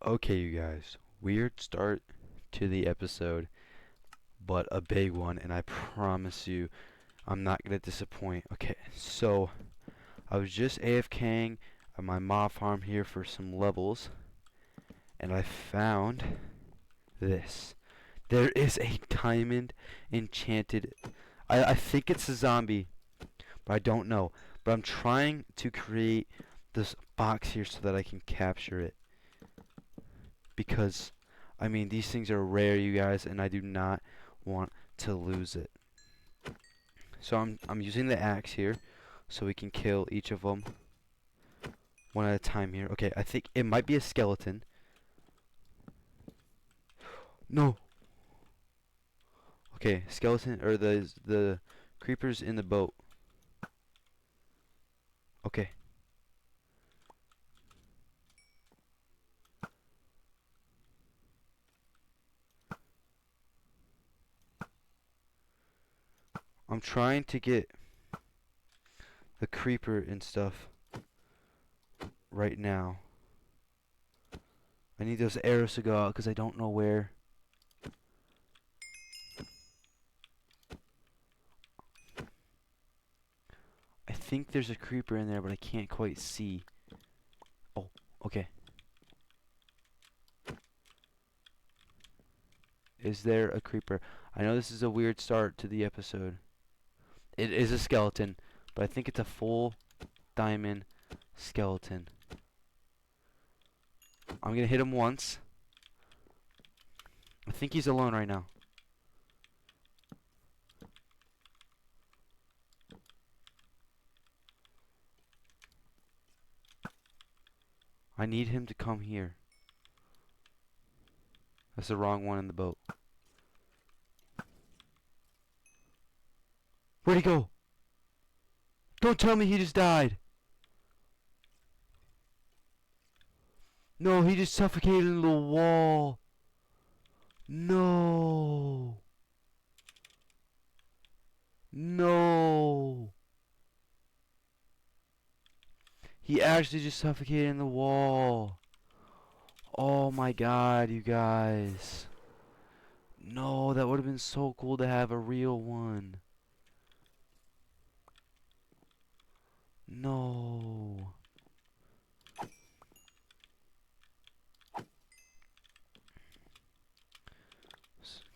Okay, you guys, weird start to the episode, but a big one, and I promise you, I'm not gonna disappoint. Okay, so I was just AFKing at my mob farm here for some levels, and I found this. There is a diamond enchanted. I think it's a zombie, but I don't know. But I'm trying to create this box here so that I can capture it. Because I mean these things are rare, you guys, and I do not want to lose it. So I'm using the axe here so we can kill each of them one at a time here. Okay, I think it might be a skeleton. No. Okay, skeleton or the creepers in the boat. Okay. I'm trying to get the creeper and stuff right now. I need those arrows to go out because I don't know where. I think there's a creeper in there, but I can't quite see. Oh, okay. Is there a creeper? I know this is a weird start to the episode. It is a skeleton, but I think it's a full diamond skeleton. I'm gonna hit him once. I think he's alone right now. I need him to come here. That's the wrong one in the boat. Where'd he go? Don't tell me he just died. No, he just suffocated in the wall. No. No. He actually just suffocated in the wall. Oh my god, you guys. No, that would have been so cool to have a real one. No.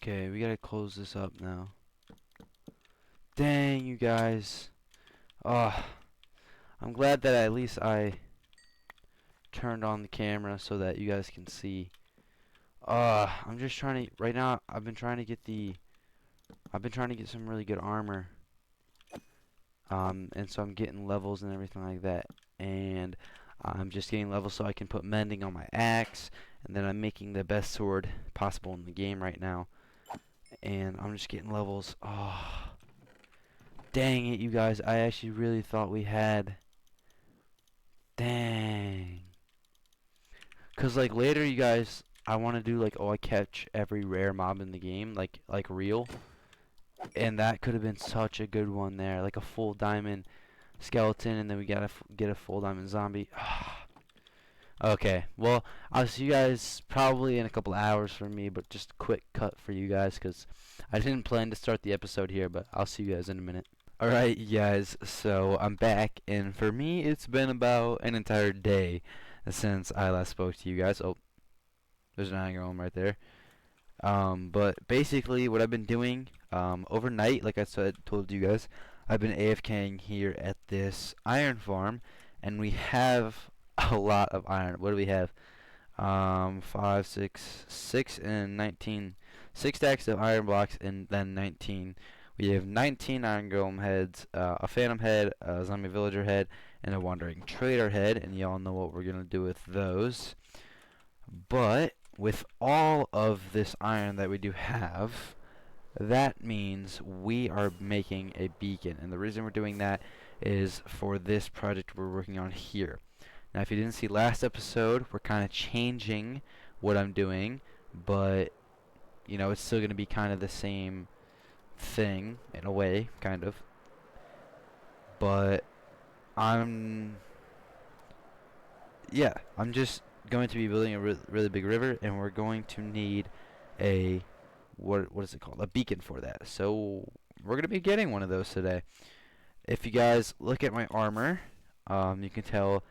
Okay, we gotta close this up now. Dang, you guys. I'm glad that at least I turned on the camera so that you guys can see. I'm just trying to, right now, I've been trying to get some really good armor. And so I'm getting levels and everything like that. And I'm just getting levels so I can put mending on my axe. And then I'm making the best sword possible in the game right now. And I'm just getting levels. Oh, dang it, you guys. I actually really thought we had. Dang. Cause like later, you guys, I want to do like, oh, I catch every rare mob in the game, like real. And that could have been such a good one there, like a full diamond skeleton, and then we gotta get a full diamond zombie. Okay, well, I'll see you guys probably in a couple hours for me, but just a quick cut for you guys, because I didn't plan to start the episode here, but I'll see you guys in a minute. Alright, you guys, so I'm back, and for me, it's been about an entire day since I last spoke to you guys. Oh, there's an iron golem right there. But basically, what I've been doing overnight, like I told you guys, I've been AFKing here at this iron farm, and we have a lot of iron. What do we have? 5, 6, 6, and 19. 6 stacks of iron blocks, and then 19. We have 19 iron golem heads, a phantom head, a zombie villager head, and a wandering trader head, and y'all know what we're gonna do with those. But with all of this iron that we do have, that means we are making a beacon, and the reason we're doing that is for this project we're working on here. Now, if you didn't see last episode, we're kind of changing what I'm doing, but you know, it's still going to be kind of the same thing in a way, kind of. But I'm just going to be building a really big river, and we're going to need a what is it called? A beacon for that. So we're gonna be getting one of those today. If you guys look at my armor, you can tell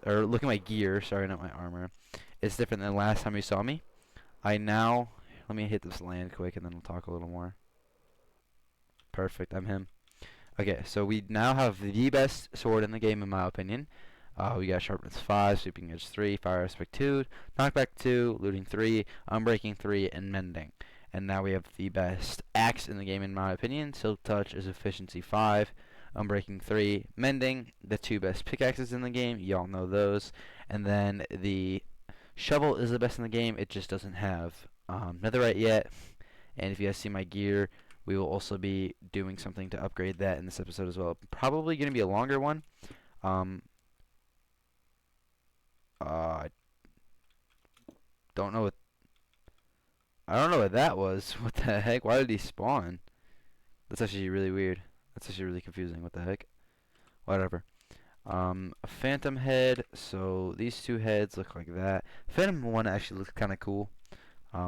or look at my gear. Sorry, not my armor. It's different than the last time you saw me. Let me hit this land quick, and then we'll talk a little more. Perfect, I'm him. Okay, so we now have the best sword in the game, in my opinion. We got sharpness 5, sweeping edge 3, fire aspect 2, knockback 2, looting 3, unbreaking 3, and mending. And now we have the best axe in the game, in my opinion. Silk touch is efficiency 5, unbreaking 3, mending. The 2 best pickaxes in the game, y'all know those. And then the shovel is the best in the game. It just doesn't have netherite yet. And if you guys see my gear, we will also be doing something to upgrade that in this episode as well. Probably going to be a longer one. I don't know what I don't know what that was. What the heck? Why did he spawn? That's actually really weird. That's actually really confusing. What the heck? Whatever. A phantom head. So these two heads look like that. Phantom one actually looks kind of cool.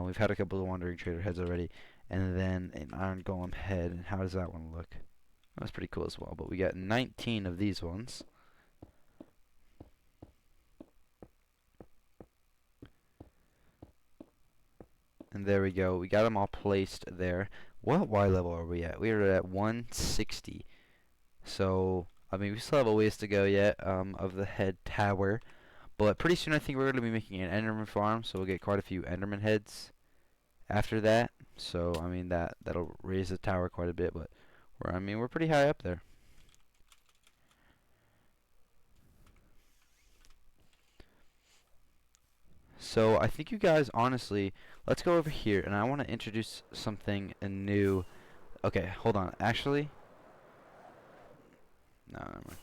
We've had a couple of wandering trader heads already, and then an iron golem head. And how does that one look? That's pretty cool as well. But we got 19 of these ones. And there we go. We got them all placed there. What Y level are we at? We are at 160. So, I mean, we still have a ways to go yet of the head tower. But pretty soon I think we're going to be making an Enderman farm. So we'll get quite a few Enderman heads after that. So, I mean, that'll raise the tower quite a bit. But, we're pretty high up there. So I think you guys, honestly, let's go over here, and I want to introduce something new. Okay, hold on. Actually, no, never mind.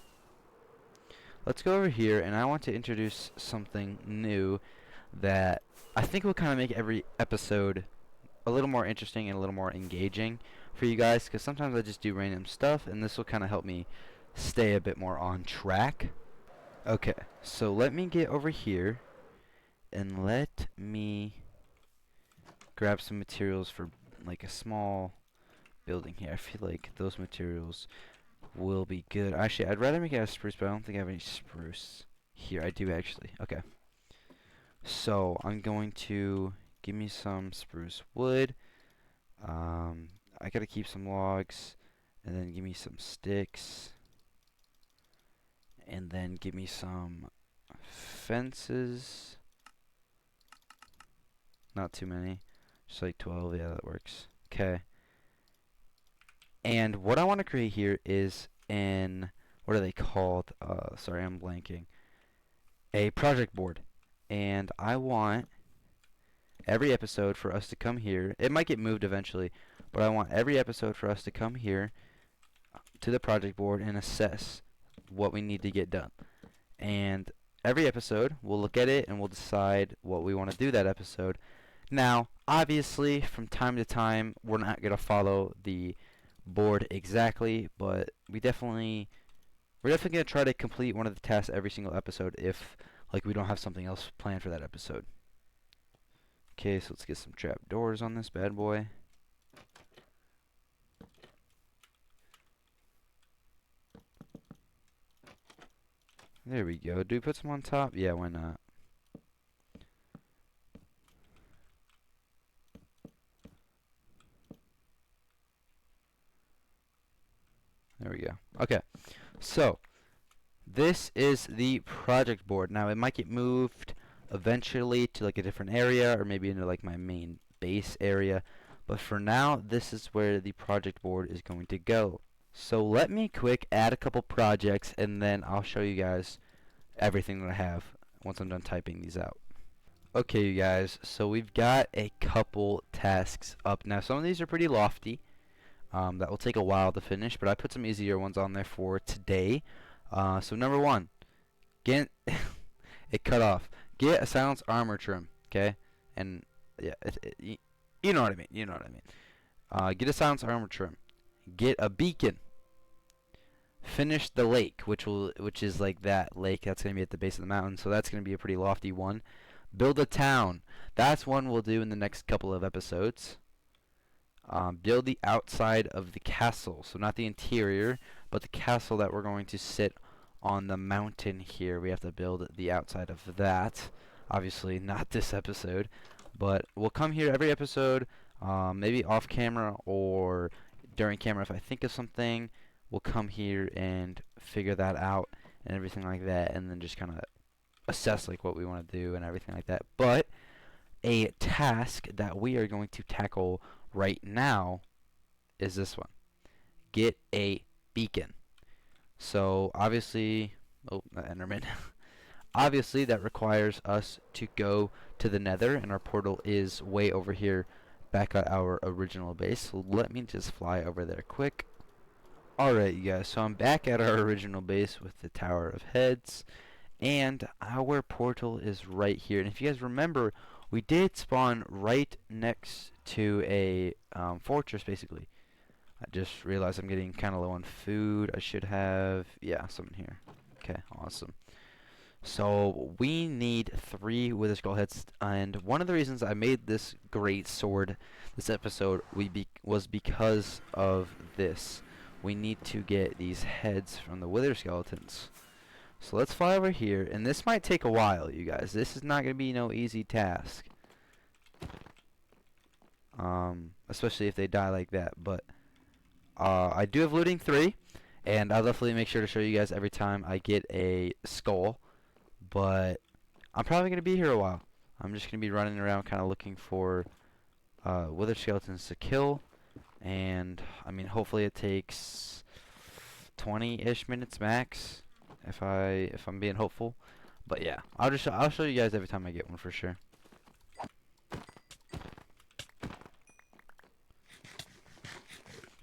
Let's go over here, and I want to introduce something new that I think will kind of make every episode a little more interesting and a little more engaging for you guys, because sometimes I just do random stuff, and this will kind of help me stay a bit more on track. Okay, so let me get over here. And let me grab some materials for like a small building here. I feel like those materials will be good. Actually, I'd rather make it out of spruce, but I don't think I have any spruce here. I do actually. Okay. So I'm going to give me some spruce wood. I gotta keep some logs, and then give me some sticks, and then give me some fences. Not too many. Just like 12. Yeah, that works. Okay. And what I want to create here is what are they called? Sorry, I'm blanking. A project board. And I want every episode for us to come here. It might get moved eventually, but I want every episode for us to come here to the project board and assess what we need to get done. And every episode, we'll look at it and we'll decide what we want to do that episode. Now, obviously, from time to time, we're not going to follow the board exactly, but we're definitely going to try to complete one of the tasks every single episode if, like, we don't have something else planned for that episode. Okay, so let's get some trap doors on this bad boy. There we go. Do we put some on top? Yeah, why not? There we go. Okay, so this is the project board. Now it might get moved eventually to like a different area, or maybe into like my main base area, but for now this is where the project board is going to go. So let me quick add a couple projects, and then I'll show you guys everything that I have once I'm done typing these out. Okay, you guys, so we've got a couple tasks up. Now some of these are pretty lofty. That will take a while to finish, but I put some easier ones on there for today. So number one, get it cut off. Get a silence armor trim, okay? And yeah, you know what I mean. You know what I mean. Get a silence armor trim. Get a beacon. finish the lake, which is like that lake that's gonna be at the base of the mountain. So that's gonna be a pretty lofty one. Build a town. That's one we'll do in the next couple of episodes. Build the outside of the castle, so not the interior, but the castle that we're going to sit on the mountain here. We have to build the outside of that. Obviously, not this episode, but we'll come here every episode, maybe off camera or during camera if I think of something. We'll come here and figure that out and everything like that, and then just kind of assess like what we want to do and everything like that. But a task that we are going to tackle right now is this one. Get a beacon. So obviously, oh, Enderman. Obviously that requires us to go to the Nether, and our portal is way over here back at our original base. So let me just fly over there quick. Alright, you guys, so I'm back at our original base with the Tower of Heads, and our portal is right here. And if you guys remember, we did spawn right next to a fortress, basically. I just realized I'm getting kind of low on food. I should have, yeah, something here. Okay, awesome. So we need 3 Wither Skull heads, and one of the reasons I made this great sword this episode was because of this. We need to get these heads from the Wither Skeletons. So let's fly over here, and this might take a while, you guys. This is not going to be no easy task. Especially if they die like that, but I do have looting 3, and I'll definitely make sure to show you guys every time I get a skull, but I'm probably going to be here a while. I'm just going to be running around kind of looking for Wither Skeletons to kill, and I mean hopefully it takes 20-ish minutes max if I'm being hopeful. But yeah, I'll show you guys every time I get one for sure.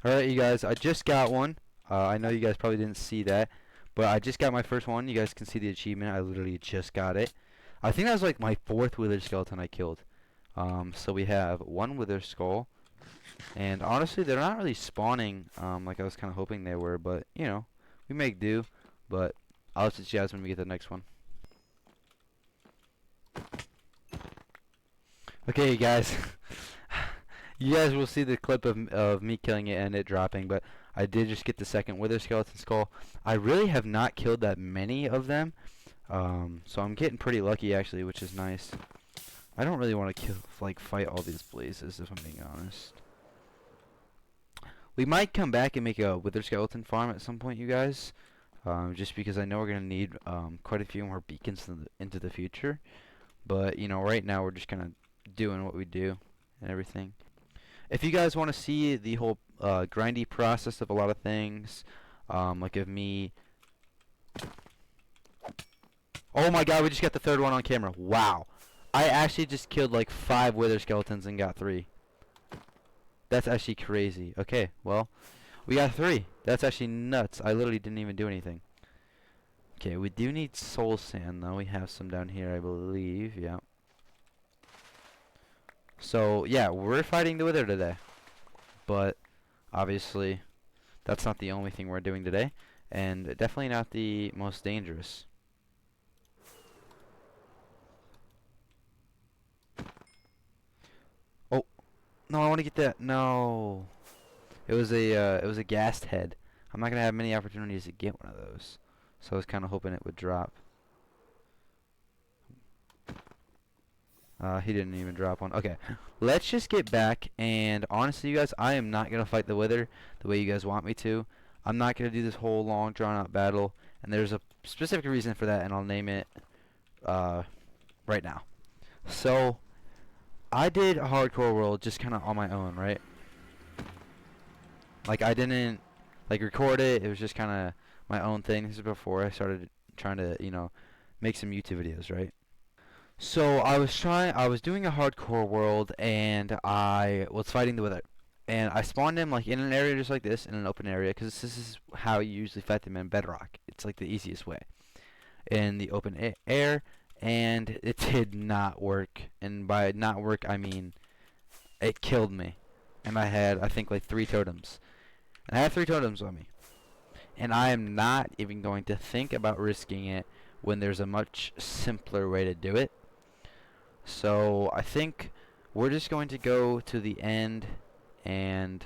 Alright, you guys, I just got one. I know you guys probably didn't see that, but I just got my first one. You guys can see the achievement. I literally just got it. I think that was like my 4th Wither Skeleton I killed. So we have 1 Wither Skull, and honestly, they're not really spawning like I was kind of hoping they were, but, you know, we make do. But I'll see you guys when we get the next one. Okay, you guys. You guys will see the clip of me killing it and it dropping, but I did just get the 2nd Wither Skeleton Skull. I really have not killed that many of them, so I'm getting pretty lucky actually, which is nice. I don't really want to fight all these blazes, if I'm being honest. We might come back and make a Wither Skeleton farm at some point, you guys, just because I know we're going to need quite a few more beacons into the future. But, you know, right now we're just kind of doing what we do and everything. If you guys want to see the whole grindy process of a lot of things, like of me... Oh my god, we just got the 3rd one on camera. Wow. I actually just killed like 5 Wither Skeletons and got 3. That's actually crazy. Okay, well, we got 3. That's actually nuts. I literally didn't even do anything. Okay, we do need soul sand though. We have some down here, I believe. Yeah. So, yeah, we're fighting the Wither today. But, obviously, that's not the only thing we're doing today. And definitely not the most dangerous. Oh, no, I want to get that. No. It was a ghast head. I'm not going to have many opportunities to get one of those. So I was kind of hoping it would drop. He didn't even drop one. Okay, let's just get back, and honestly, you guys, I am not going to fight the Wither the way you guys want me to. I'm not going to do this whole long, drawn-out battle, and there's a specific reason for that, and I'll name it right now. So, I did a hardcore world just kind of on my own, right? Like, I didn't, like, record it. It was just kind of my own thing. This is before I started trying to, you know, make some YouTube videos, right? So I was doing a hardcore world, and I was fighting the Wither, and I spawned him like in an area just like this, in an open area, because this is how you usually fight them in Bedrock. It's like the easiest way, in the open air, and it did not work. And by not work, I mean it killed me, and I had I think like 3 totems, and I had 3 totems on me, And I am not even going to think about risking it when there's a much simpler way to do it. So I think we're just going to go to the end and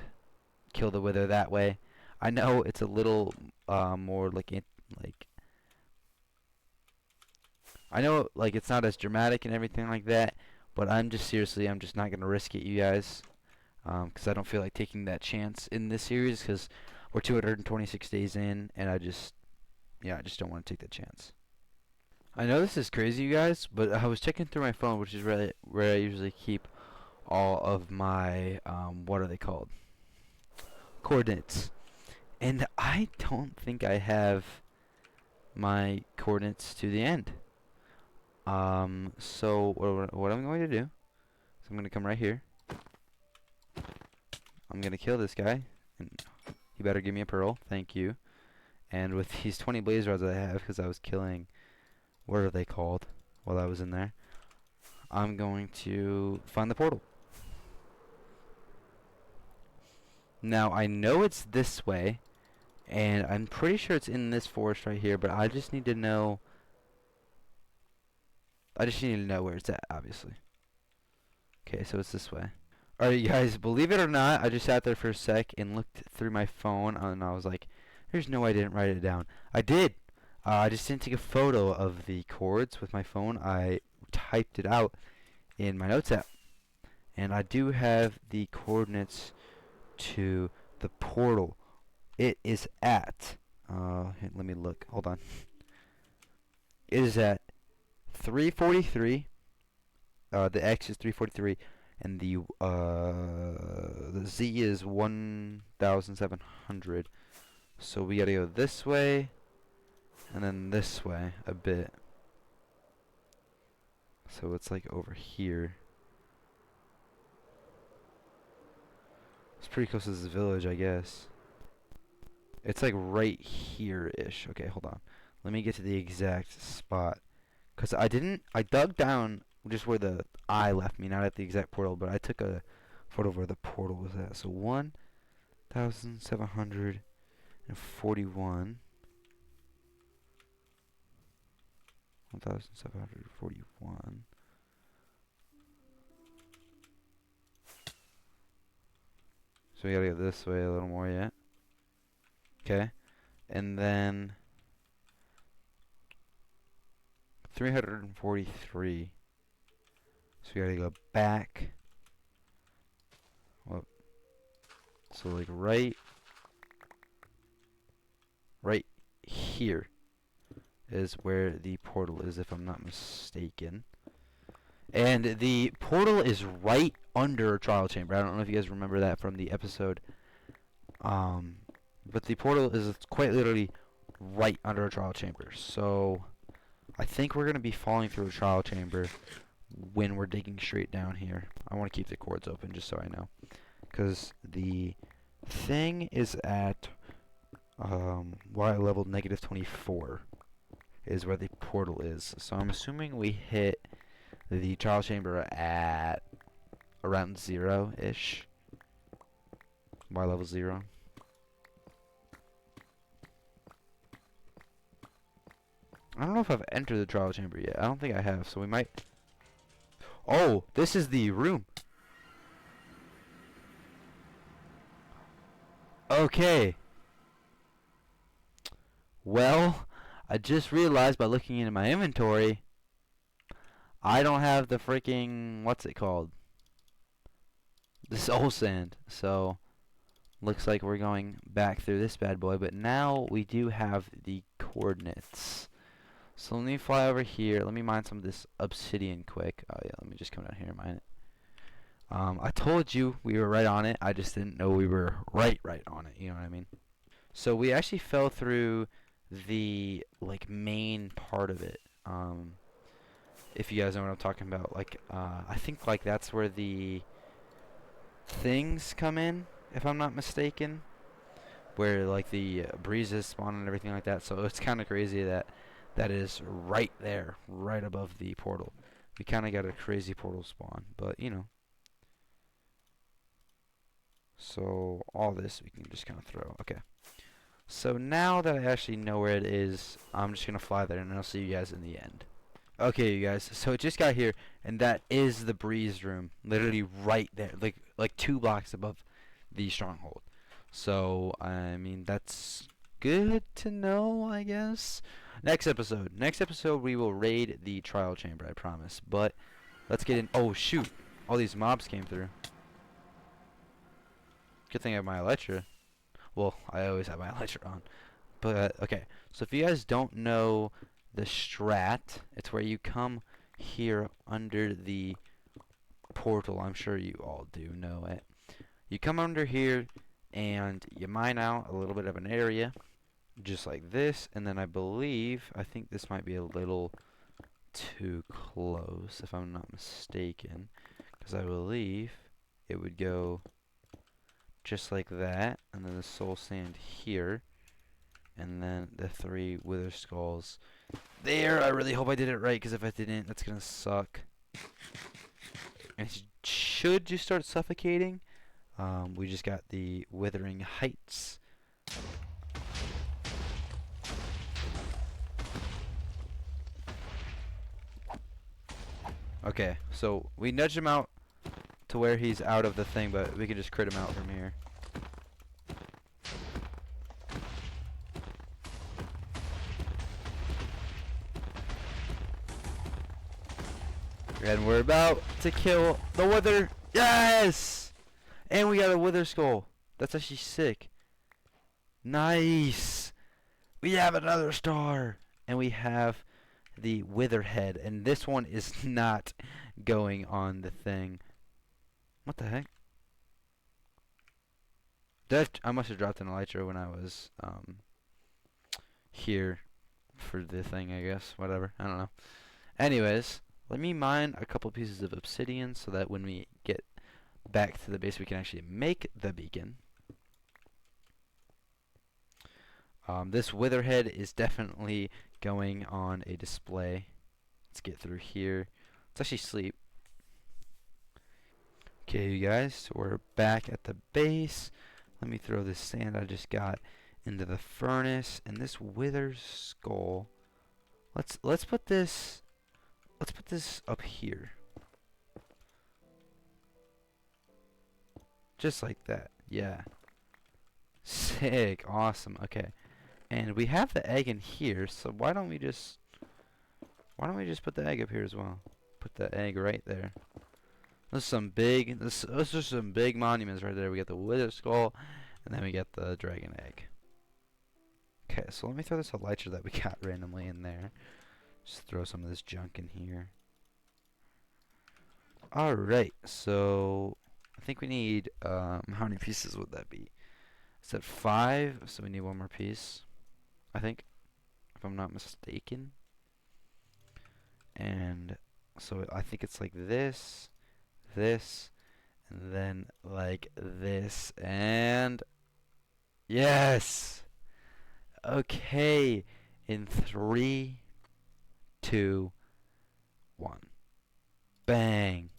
kill the wither that way. I know it's a little more like I know like it's not as dramatic and everything like that, but I'm just not gonna risk it, you guys, because I don't feel like taking that chance in this series because we're 226 days in, and I just don't want to take that chance. I know this is crazy, you guys, but I was checking through my phone, which is really where I usually keep all of my what are they called? Coordinates. And I don't think I have my coordinates to the end. So what I'm going to do is I'm going to come right here. I'm going to kill this guy, and he better give me a pearl. Thank you. And with these 20 blaze rods that I have, because I was killing, what are they called, while I was in there, I'm going to find the portal. Now, I know it's this way, and I'm pretty sure it's in this forest right here, but I just need to know where it's at, obviously. Okay, so it's this way. Alright, you guys, believe it or not, I just sat there for a sec and looked through my phone, and I was like, there's no way I didn't write it down. I did! I just didn't take a photo of the chords with my phone. I typed it out in my notes app. And I do have the coordinates to the portal. It is at, let me look, hold on. It is at 343, the X is 343, and the Z is 1,700. So we gotta go this way, and then this way a bit. So it's like over here. It's pretty close to this village, I guess. It's like right here-ish. Okay, hold on. Let me get to the exact spot. Because I dug down just where the eye left me, not at the exact portal, but I took a photo of where the portal was at. So 1,741. 1,741. So we gotta go this way a little more yet. Okay. And then 343. So we gotta go back. Well, so like right here is where the portal is, if I'm not mistaken. And the portal is right under a trial chamber. I don't know if you guys remember that from the episode. But the portal is quite literally right under a trial chamber. So I think we're going to be falling through a trial chamber when we're digging straight down here. I want to keep the cords open just so I know. Because the thing is at Y level negative 24 is where the portal is. So I'm assuming we hit the trial chamber at around 0-ish. Y level 0. I don't know if I've entered the trial chamber yet. I don't think I have, so we might... Oh, this is the room. Okay. Well, I just realized by looking into my inventory, I don't have the freaking... what's it called? The soul sand. So, looks like we're going back through this bad boy, but now we do have the coordinates. So let me fly over here. Let me mine some of this obsidian quick. Oh yeah, let me just come down here and mine it. I told you we were right on it. I just didn't know we were right on it. You know what I mean? So we actually fell through the like main part of it. If you guys know what I'm talking about, like I think like that's where the things come in, if I'm not mistaken, where like the breezes spawn and everything like that. So it's kind of crazy that that is right there, right above the portal. We kind of got a crazy portal spawn, but you know. So all this we can just kind of throw. Okay. So now that I actually know where it is, I'm just gonna fly there and I'll see you guys in the end. Okay, you guys, so it just got here, and that is the breeze room, literally right there, like 2 blocks above the stronghold. So I mean that's good to know, I guess. Next episode we will raid the trial chamber, I promise. But let's get in. Oh shoot, all these mobs came through. Good thing I have my elytra. Well, I always have my elytra on. But okay, so if you guys don't know the strat, it's where you come here under the portal. I'm sure you all do know it. You come under here and you mine out a little bit of an area, just like this, and then I think this might be a little too close, if I'm not mistaken, because I believe it would go just like that, and then the soul sand here, and then the 3 wither skulls there. I really hope I did it right, because if I didn't, that's gonna suck. And it should just start suffocating. We just got the withering heights. Okay, so we nudge him out to where he's out of the thing, but we can just crit him out from here. And we're about to kill the wither. Yes! And we got a wither skull. That's actually sick. Nice! We have another star! And we have the wither head. And this one is not going on the thing. What the heck? I must have dropped an elytra when I was here for the thing, I guess. Whatever. I don't know. Anyways, let me mine a couple pieces of obsidian so that when we get back to the base we can actually make the beacon. This witherhead is definitely going on a display. Let's get through here. Let's actually sleep. Okay, you guys, so we're back at the base. Let me throw this sand I just got into the furnace, and this wither skull. Let's put this up here. Just like that. Yeah. Sick. Awesome. Okay. And we have the egg in here, so why don't we just put the egg up here as well? Put the egg right there. Those are some big monuments right there. We got the wither skull, and then we get the dragon egg. Okay, so let me throw this elytra that we got randomly in there. Just throw some of this junk in here. Alright, so I think we need, how many pieces would that be? Is that 5? So we need 1 more piece, I think, if I'm not mistaken. And so I think it's like this, and then like this, and yes! Okay, in 3, 2, 1. Bang!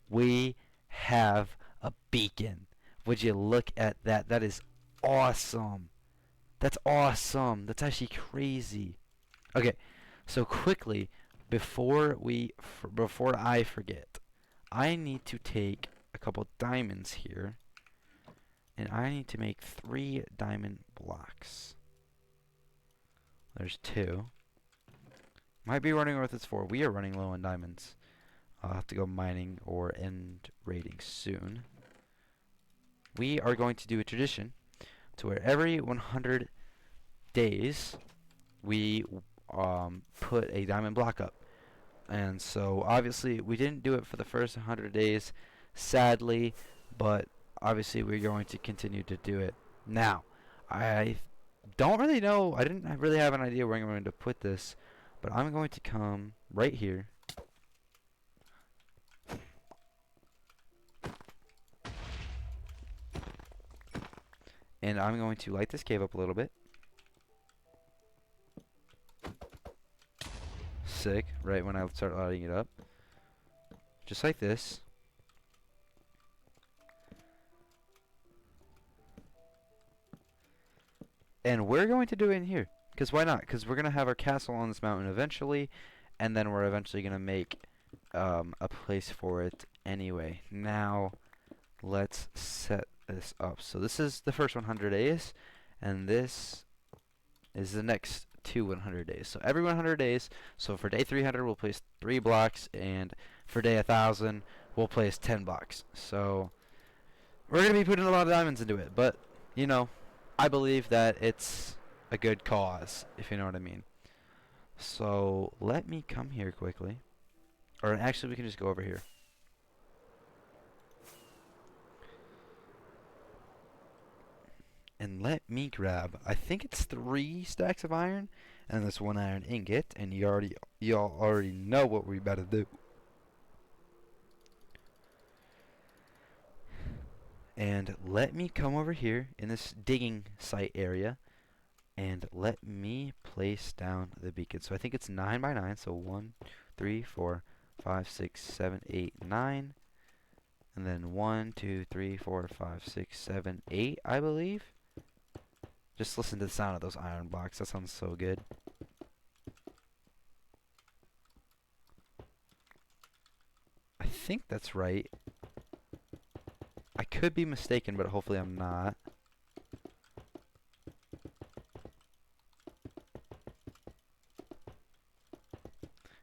We have a beacon. Would you look at that? That is awesome. That's awesome. That's actually crazy. Okay, so quickly, before I forget, I need to take a couple diamonds here, and I need to make 3 diamond blocks. There's 2. Might be running with its 4. We are running low on diamonds. I'll have to go mining or end raiding soon. We are going to do a tradition to where every 100 days we put a diamond block up. And so obviously we didn't do it for the first 100 days, sadly, but obviously we're going to continue to do it. Now, I don't really know, I didn't really have an idea where I'm going to put this, but I'm going to come right here. And I'm going to light this cave up a little bit. Sick, right when I start lighting it up. Just like this. And we're going to do it in here. Because why not? Because we're going to have our castle on this mountain eventually. And then we're eventually going to make a place for it anyway. Now, let's set this up. So this is the first 100 days. And this is the next two 100 days. So every 100 days. So for day 300, we'll place 3 blocks. And for day 1,000, we'll place 10 blocks. So we're going to be putting a lot of diamonds into it. But, you know, I believe that it's a good cause, if you know what I mean. So let me come here quickly. Or actually, we can just go over here. And let me grab, I think it's 3 stacks of iron and this 1 iron ingot, and y'all already know what we're about to do. And let me come over here in this digging site area, and let me place down the beacon. So I think it's 9 by 9, so 1, 3, 4, 5, 6, 7, 8, 9. And then 1, 2, 3, 4, 5, 6, 7, 8, I believe. Just listen to the sound of those iron blocks. That sounds so good. I think that's right. I could be mistaken, but hopefully I'm not.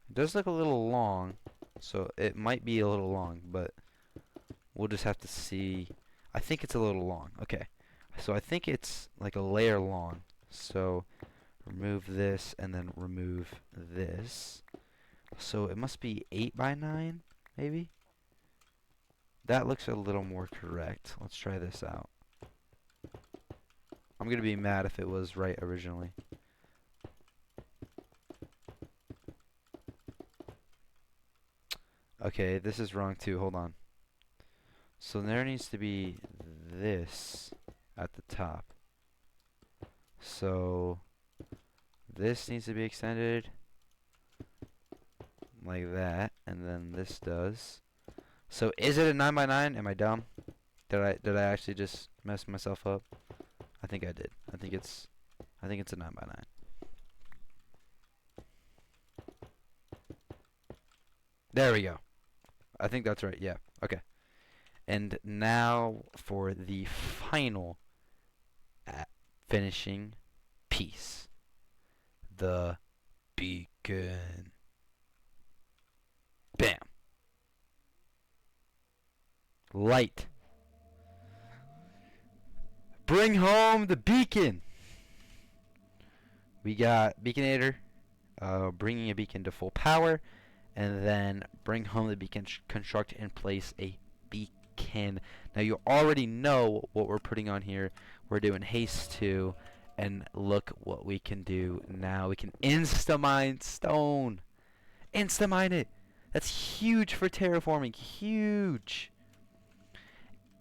It does look a little long, so it might be a little long, but we'll just have to see. I think it's a little long. Okay. So I think it's like a layer long. So remove this and then remove this. So it must be 8 by 9, maybe? That looks a little more correct. Let's try this out. I'm going to be mad if it was right originally. Okay, this is wrong too. Hold on. So there needs to be this at the top. So this needs to be extended like that, and then this does. So is it a 9 by 9? Am I dumb? Did I actually just mess myself up? I think I did. I think it's a 9 by 9. There we go. I think that's right. Yeah. Okay. And now for the final finishing piece. The beacon. Bam. Light. Bring home the beacon. We got Beaconator bringing a beacon to full power, and then bring home the beacon, construct and place a beacon. Now you already know what we're putting on here. We're doing haste 2, and look what we can do now. We can insta-mine stone. Insta-mine it. That's huge for terraforming. Huge.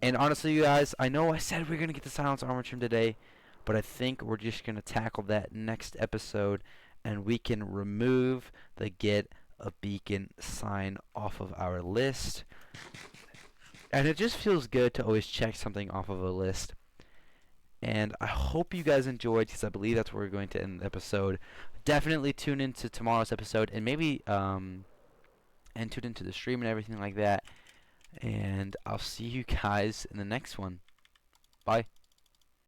And honestly, you guys, I know I said we are going to get the silence armor trim today, but I think we're just going to tackle that next episode, and we can remove the get a beacon sign off of our list. And it just feels good to always check something off of a list. And I hope you guys enjoyed, because I believe that's where we're going to end the episode. Definitely tune into tomorrow's episode, and maybe and tune into the stream and everything like that. And I'll see you guys in the next one. Bye.